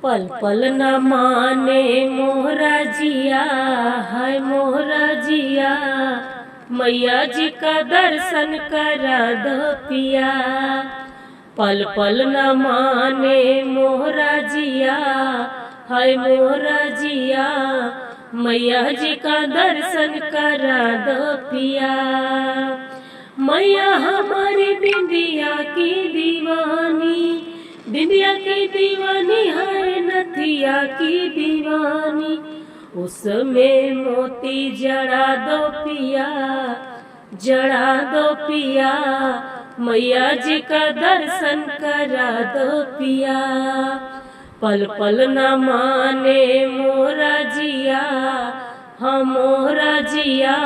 पल पल न माने मोहरा जिया, है मोहरा जिया, मैया जी का दर्शन करा दो पिया। पल पल न माने मोहरा जिया, है मोहरा जिया, मैया जी का दर्शन करा दो पिया। मैया हमारी बिंदिया की दीवानी, बिंदिया की दीवानी है नथिया की दीवानी, उसमें मोती जड़ा दो पिया, जड़ा दो पिया, मैया जी का दर्शन करा दो पिया। पल पल न माने मोरा जिया, हाँ मोरा जिया,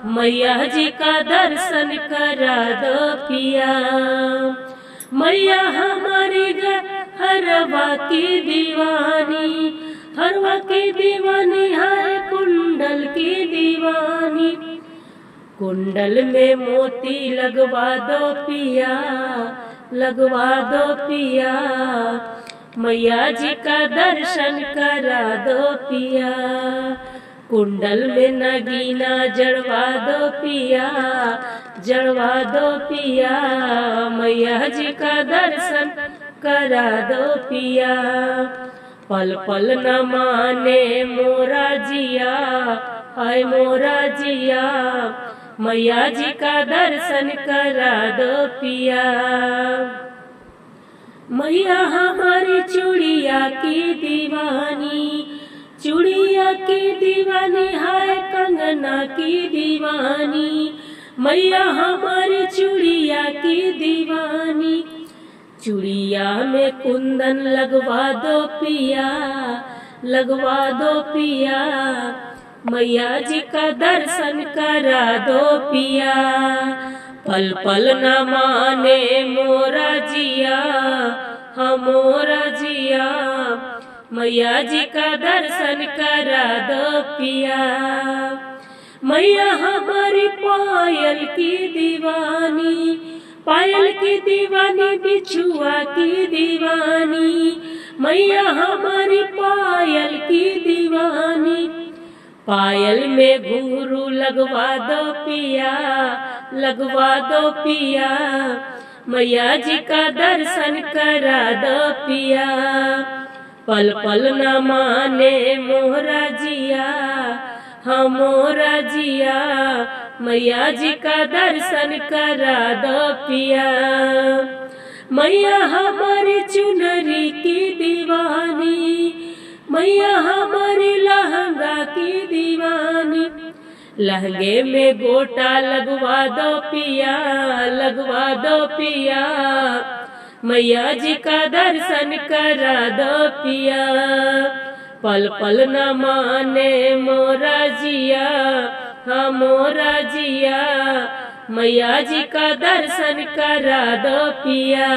मैया जी का दर्शन करा दो पिया। मैया हमारी हरवा की दीवानी, हरवा की दीवानी है कुंडल की दीवानी, कुंडल में मोती लगवा दो पिया, लगवा दो पिया, मैया जी का दर्शन करा दो पिया। कुंडल में नगीना जड़वा दो पिया, जड़वा दो पिया, मैया जी का दर्शन करा दो पिया। पल पल न माने मोरा जिया, हाय मोरा जिया, मैया जी का दर्शन करा दो पिया। मैया हमारी चूड़िया की दीवानी, चूड़िया की दीवानी है कंगना की दीवानी, मैया हमारी चूड़िया की दीवानी, चूड़िया में कुंदन लगवा दो पिया, लगवा दो पिया, मैया जी का दर्शन करा दो पिया। पल पल न माने मोरा जिया, हाँ मोरा जिया, मैया जी का दर्शन करा दो पिया। मैया हमारी पायल की दीवानी, पायल की दीवानी, बिछुआ की दीवानी, मैया हमारी पायल की दीवानी, पायल में घुंघरू लगवा दो पिया, लगवा दो पिया, मैया जी का दर्शन करा दो पिया। पल पल न माने मोहरा जिया, हाँ मोरा जिया, मैया जी का दर्शन करा दो पिया। मैया हमारी चुनरी की दीवानी, मैया हमारी लहंगा की दीवानी, लहंगे में गोटा लगवा दो पिया, लगवा दो पिया, मैया जी का दर्शन करा दो पिया। पल पल न माने मोरा जिया, हाँ मोरा जिया, मैया जी का दर्शन करा दो पिया।